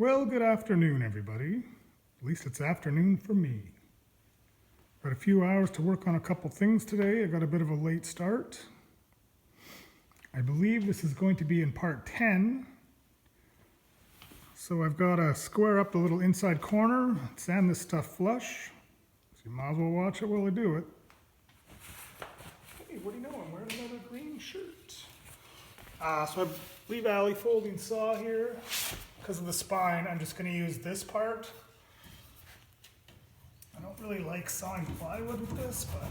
Well, good afternoon, everybody. At least it's afternoon for me. Got a few hours to work on a couple things today. I got a bit of a late start. I believe this is going to be in part 10. So I've got to square up the little inside corner, sand this stuff flush. So you might as well watch it while I do it. Hey, what do you know? I'm wearing another green shirt. So I leave alley folding saw here. Because of the spine, I'm just going to use this part. I don't really like sawing plywood with this, but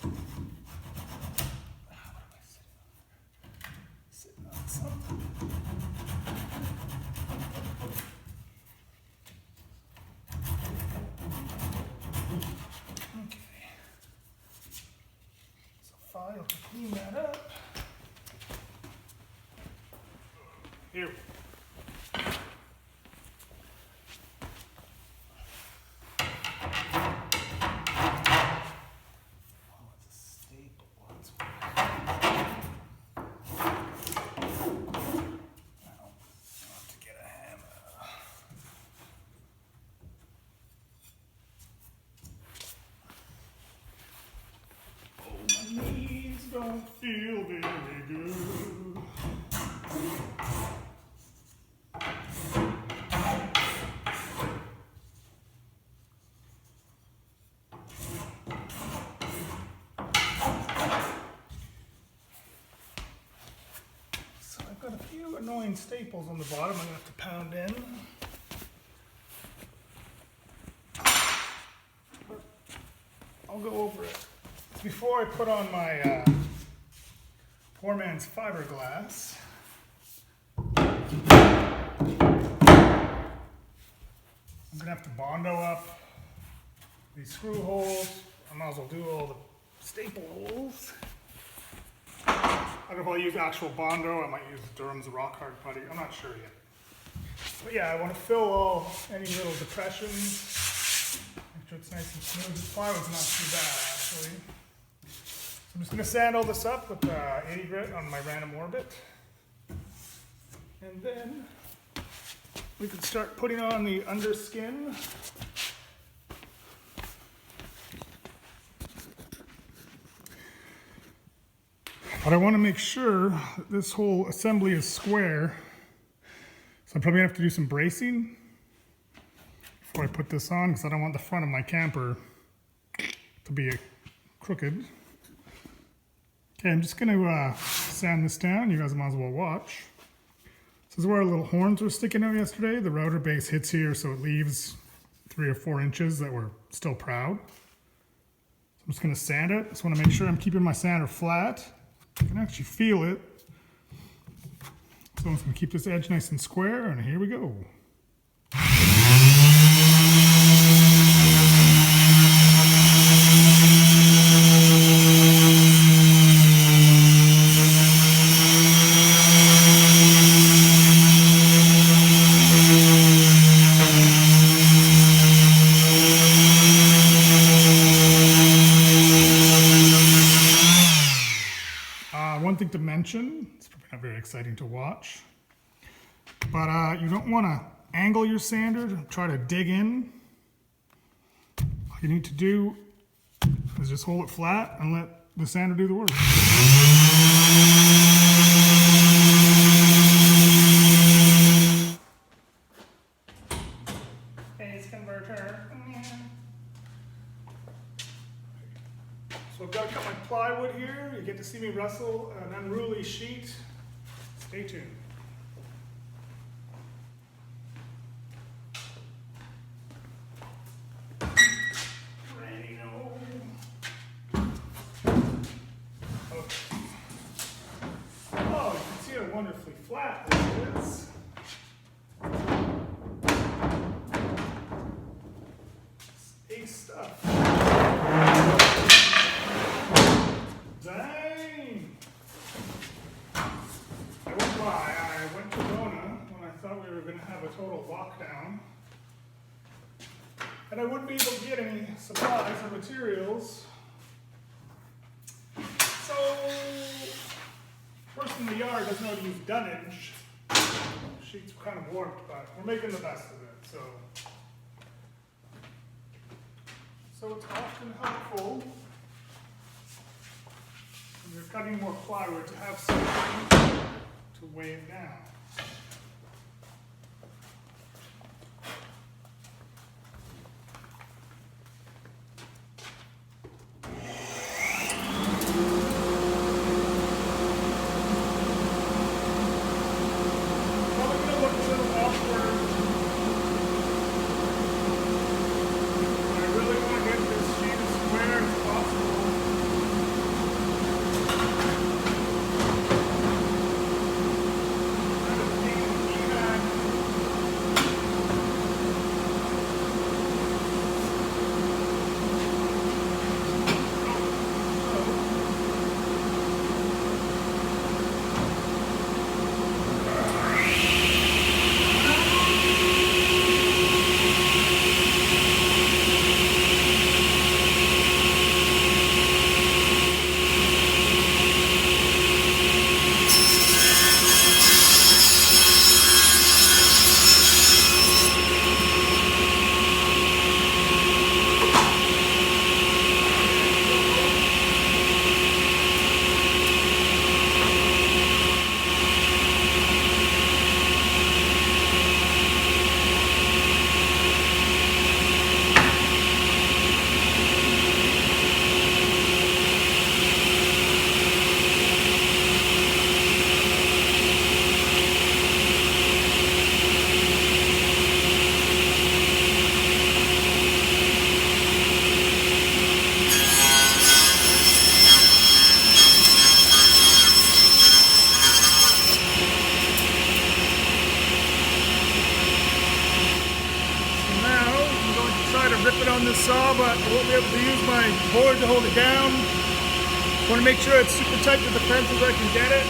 what am I sitting on something. Okay. So file to clean that up. Here. Don't feel very good. So I've got a few annoying staples on the bottom I'm going to have to pound in. I'll go over it. Before I put on my poor man's fiberglass, I'm gonna have to Bondo up these screw holes. I might as well do all the staple holes. I don't know if I'll use actual Bondo. I might use Durham's rock hard putty. I'm not sure yet. But yeah, I want to fill any little depressions. Make sure it's nice and smooth. This plywood's not too bad actually. I'm just going to sand all this up with 80 grit on my random orbit. And then we can start putting on the underskin. But I want to make sure that this whole assembly is square. So I'm probably going to have to do some bracing before I put this on because I don't want the front of my camper to be crooked. Okay, I'm just going to sand this down. You guys might as well watch. This is where our little horns were sticking out yesterday. The router base hits here, so it leaves 3 or 4 inches that were still proud. So I'm just going to sand it. Just want to make sure I'm keeping my sander flat. I can actually feel it. So I'm just going to keep this edge nice and square, and here we go. One thing to mention, it's probably not very exciting to watch, but you don't want to angle your sander, try to dig in. All you need to do is just hold it flat and let the sander do the work. Phase converter. So I've got to cut my plywood here. You get to see me rustle an unruly sheet. Stay tuned. Ready, no. Okay. Oh, you can see how wonderfully flat this is. Ace stuff. Dang! I won't lie, I went to Rona when I thought we were going to have a total lockdown. And I wouldn't be able to get any supplies or materials. So, person in the yard doesn't know how to use dunnage. The sheet's kind of warped, but we're making the best of it. So it's often helpful when you're cutting more plywood to have something to weigh it down. Rip it on this saw, but I won't be able to use my board to hold it down. I want to make sure it's super tight to the fence as I can get it.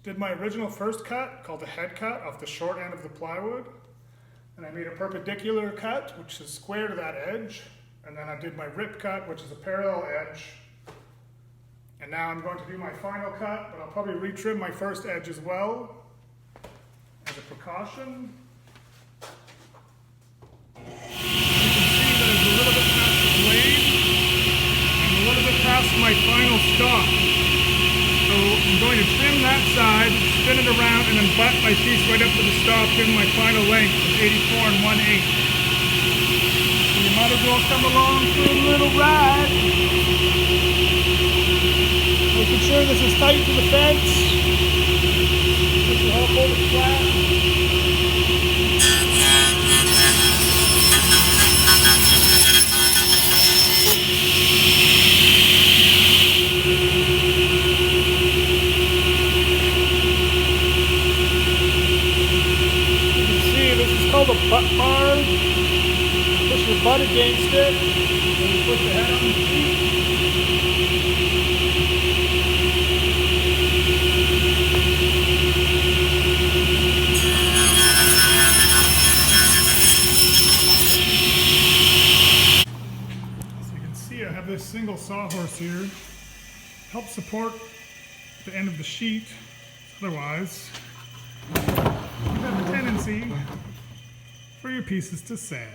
Did my original first cut, called the head cut, off the short end of the plywood. And I made a perpendicular cut, which is square to that edge. And then I did my rip cut, which is a parallel edge. And now I'm going to do my final cut, but I'll probably retrim my first edge as well, as a precaution. You can see that it's a little bit past the blade, and a little bit past my final stop. So I'm going to trim that side, spin it around, and then butt my piece right up to the stop, giving my final length of 84 1/8. So you might as well come along for a little ride. Making sure this is tight to the fence. This will help hold it flat. The butt bar, push your butt against it, and you put the head on the seat. So you can see I have this single sawhorse here, helps support the end of the sheet. Otherwise, you have a tendency for your pieces to sag.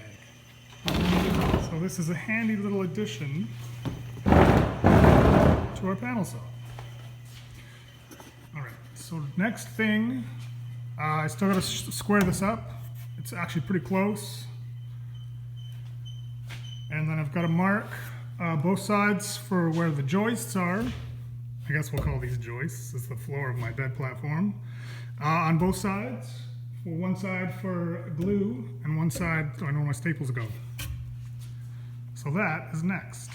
So this is a handy little addition to our panel saw. Alright, so next thing, I still gotta square this up. It's actually pretty close. And then I've got to mark both sides for where the joists are. I guess we'll call these joists. This is the floor of my bed platform. On both sides. One side for glue and one side so I know where my staples go. So that is next.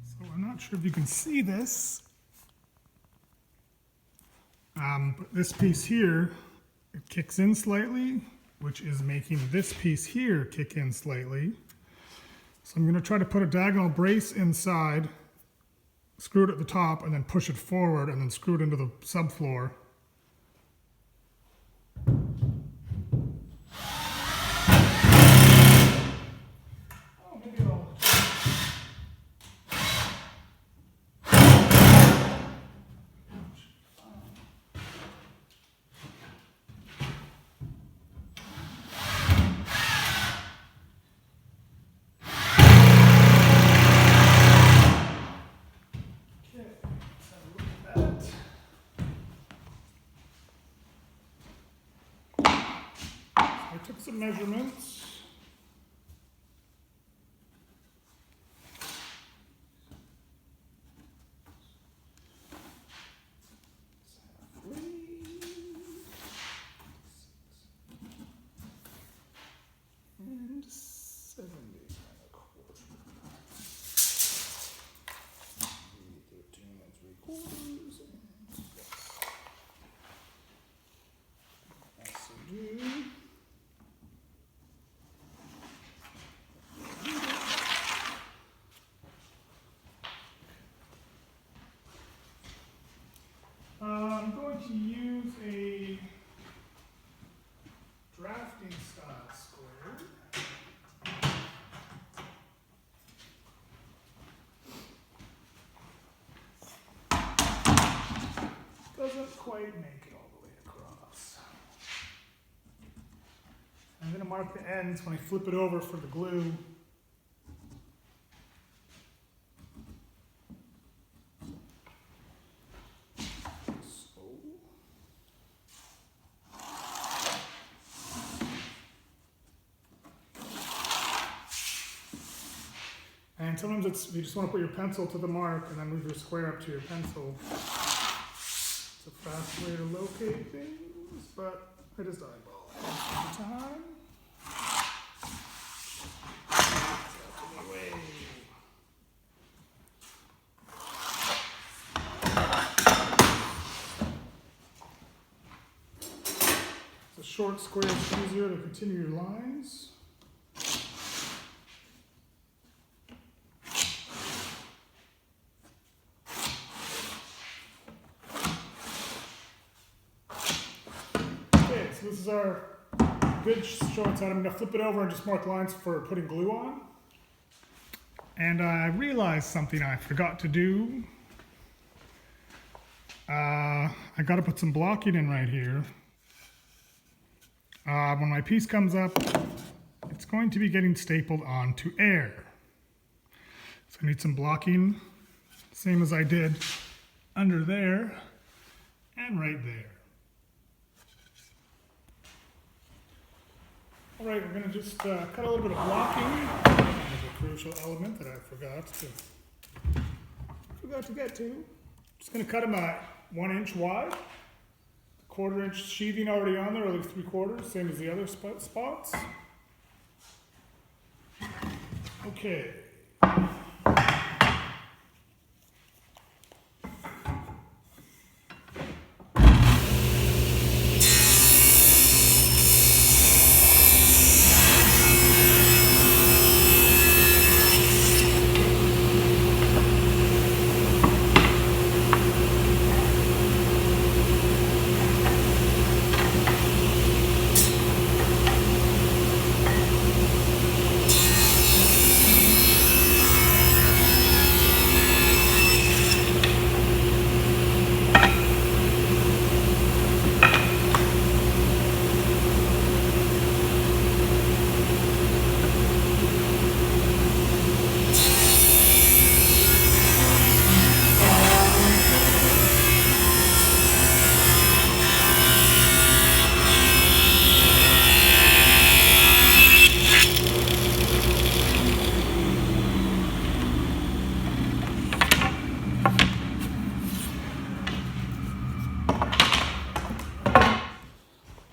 So I'm not sure if you can see this. But this piece here, it kicks in slightly, which is making this piece here kick in slightly. So I'm going to try to put a diagonal brace inside, screw it at the top, and then push it forward, and then screw it into the subfloor. I took some measurements. And 70 and a quarter. 13 and 3/4. That's a do. I'm going to use a drafting style square. Doesn't quite make it all the way across. I'm going to mark the ends when I flip it over for the glue. And sometimes you just want to put your pencil to the mark and then move your square up to your pencil. It's a fast way to locate things, but I just eyeball it all the time. It's a short square, it's easier to continue your lines. So this is our good short side. I'm going to flip it over and just mark lines for putting glue on. And I realized something I forgot to do. I got to put some blocking in right here. When my piece comes up, it's going to be getting stapled onto air. So I need some blocking, same as I did under there and right there. All right, we're going to just cut a little bit of blocking. There's a crucial element that I forgot to get to. Just going to cut them at 1 inch wide. 1/4 inch sheathing already on there, or like 3/4, same as the other spots. Okay.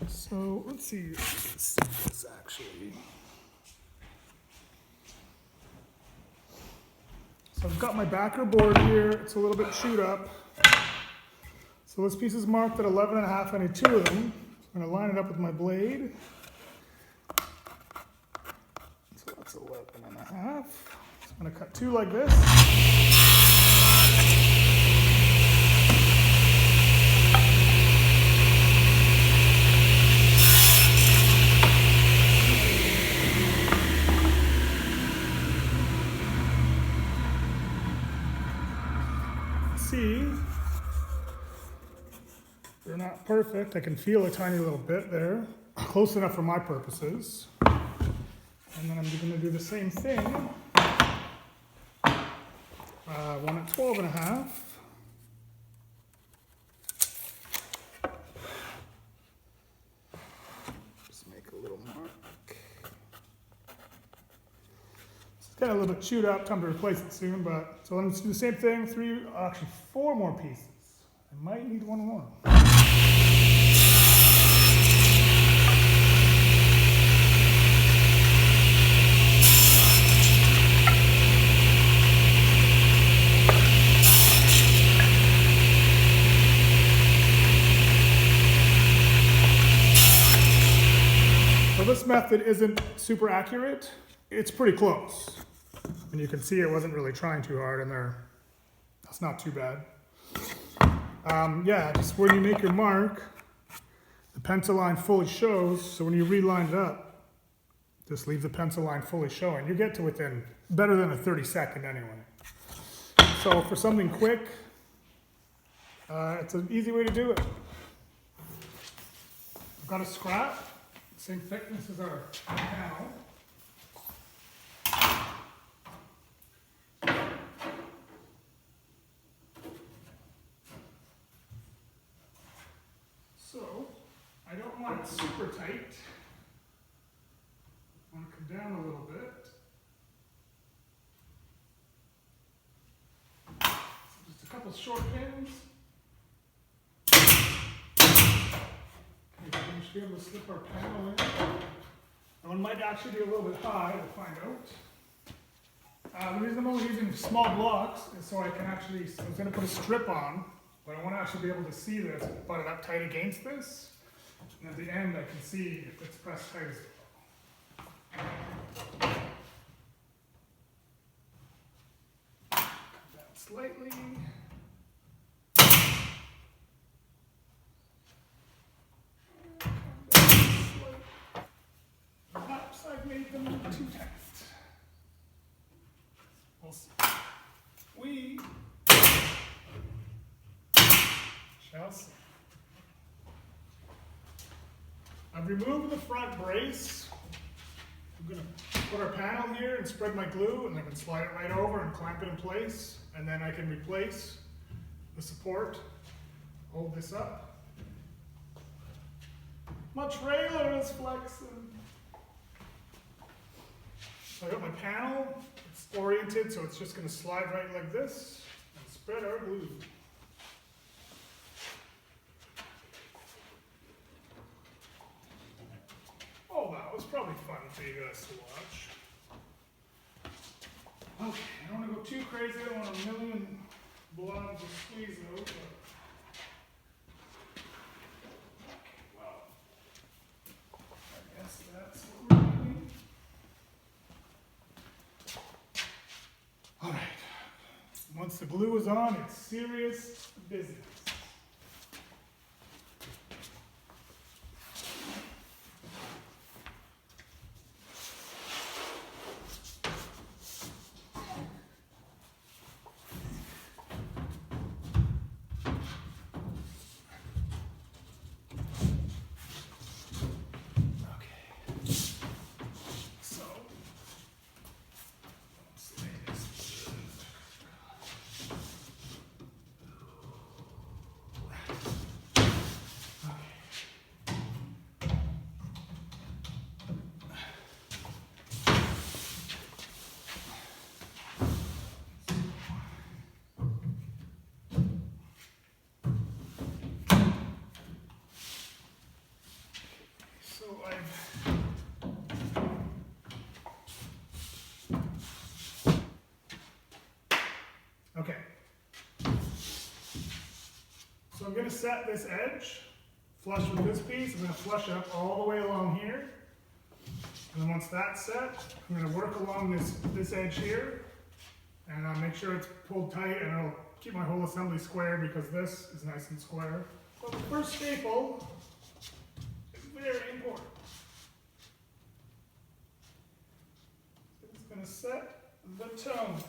So let's see this actually. So I've got my backer board here. It's a little bit chewed up. So this piece is marked at 11.5. I need 2 of them. I'm going to line it up with my blade. So that's 11.5. So I'm going to cut 2 like this. See, they're not perfect. I can feel a tiny little bit there. Close enough for my purposes. And then I'm going to do the same thing. One at 12.5. Just make a little mark. It's got a little bit chewed up. Time to replace it soon. But so let's do the same thing. 4 more pieces. I might need 1 more. So this method isn't super accurate. It's pretty close. And you can see it wasn't really trying too hard in there. That's not too bad. Yeah, just when you make your mark, the pencil line fully shows. So when you reline it up, just leave the pencil line fully showing. You get to within better than a 30-second anyway. So for something quick, it's an easy way to do it. I've got a scrap, same thickness as our panel. So, I don't want it super tight. I want to come down a little bit. So just a couple short pins. Okay, we should be able to slip our panel in. That one might actually be a little bit high, we'll find out. The reason I'm only using small blocks is so I can actually, I was going to put a strip on, but I want to actually be able to see this, butt it up tight against this. And at the end I can see if it's pressed tight as well. Come down slightly. Perhaps I've made them too tight. We'll see. We shall see. I've removed the front brace. I'm going to put our panel here and spread my glue, and I can slide it right over and clamp it in place, and then I can replace the support, hold this up. My trailer is flexing. So I got my panel, it's oriented, so it's just going to slide right like this and spread our glue. Oh, that was probably fun for you guys to watch. Okay, I don't want to go too crazy, I don't want a million blobs of squeeze though, but well, I guess that's what we're doing. Alright, once the glue is on, it's serious business. So okay. So I'm going to set this edge flush with this piece. I'm going to flush it up all the way along here. And then once that's set, I'm going to work along this edge here. And I'll make sure it's pulled tight, and it'll keep my whole assembly square because this is nice and square. So the first staple is very important. It's going to set the tone.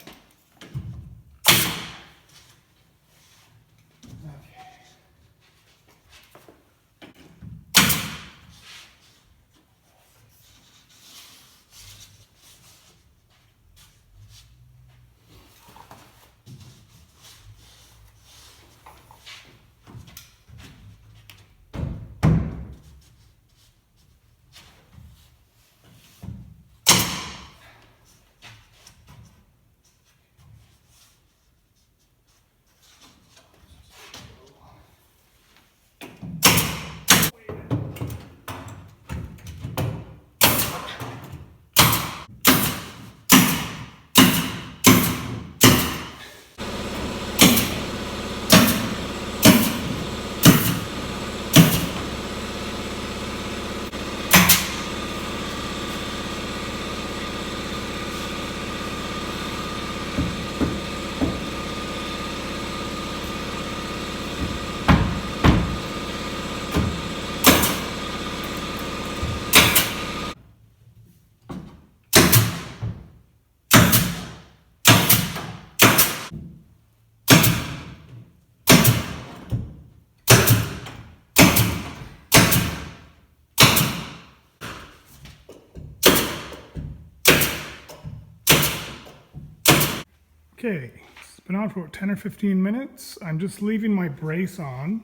Okay, it's been on for about 10 or 15 minutes. I'm just leaving my brace on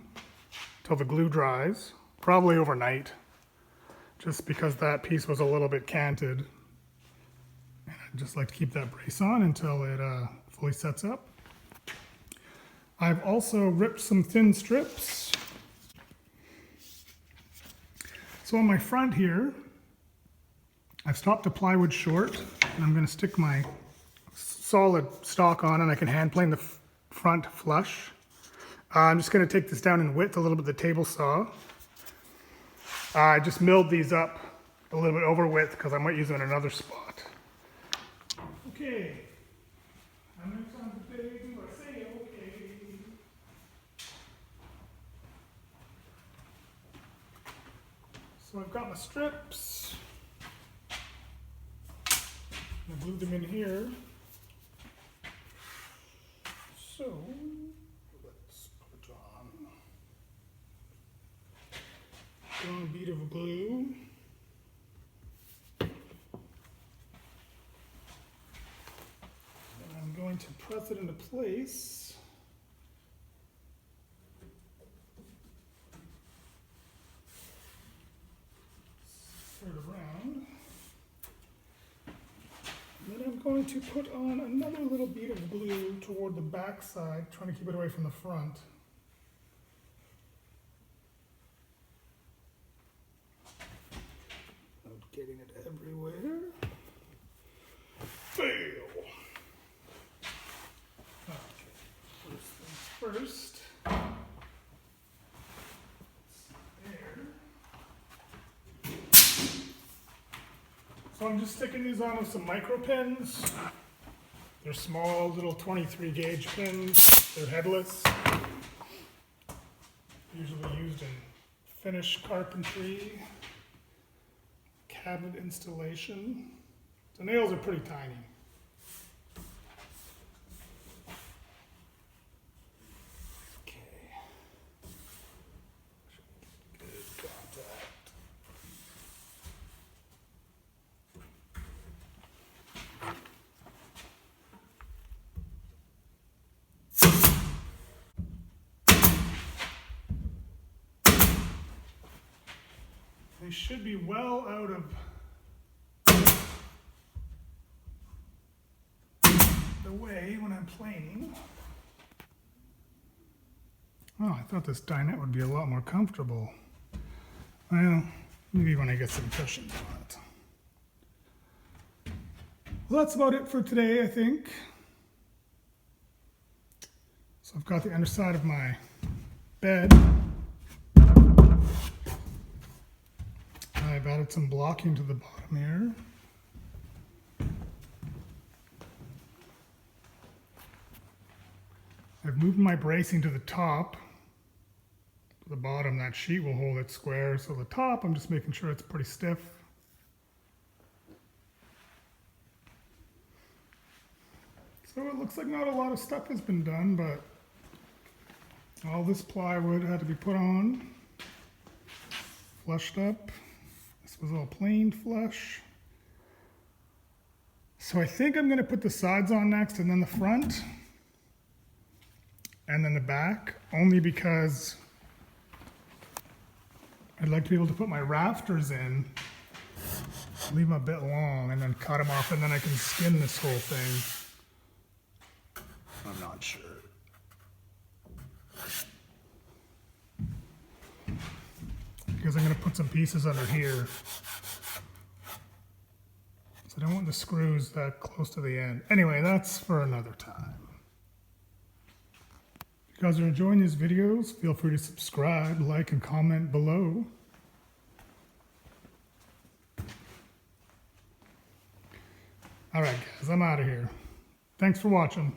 till the glue dries, probably overnight, just because that piece was a little bit canted. And I'd just like to keep that brace on until it fully sets up. I've also ripped some thin strips. So on my front here, I've stopped the plywood short, and I'm going to stick my solid stock on, and I can hand plane the front flush. I'm just going to take this down in width a little bit with the table saw. I just milled these up a little bit over width because I might use them in another spot. Okay. I'm next on the page, I say okay. So I've got my strips. I glued them in here. So let's put on a bead of glue. And I'm going to press it into place. Spread it around. Then I'm going to put on another little bead of glue toward the back side, trying to keep it away from the front. Not getting it everywhere. Fail! Okay, first things first. So I'm just sticking these on with some micro pins. They're small little 23 gauge pins. They're headless. Usually used in finished carpentry, cabinet installation. The nails are pretty tiny. Okay. Good contact. They should be well out of the way when I'm planing. Oh, I thought this dinette would be a lot more comfortable. Well, Maybe when I get some cushions on it. Well, that's about it for today, I think. So I've got the underside of my bed. I've added some blocking to the bottom here. I've moved my bracing to the top. The bottom, that sheet will hold it square. So the top, I'm just making sure it's pretty stiff. So it looks like not a lot of stuff has been done, but all this plywood had to be put on, flushed up. This was all planed flush. So I think I'm gonna put the sides on next and then the front and then the back, only because I'd like to be able to put my rafters in, leave them a bit long and then cut them off, and then I can skin this whole thing. I'm not sure. Because I'm going to put some pieces under here. So I don't want the screws that close to the end. Anyway, that's for another time. If you guys are enjoying these videos, feel free to subscribe, like, and comment below. All right, guys, I'm out of here. Thanks for watching.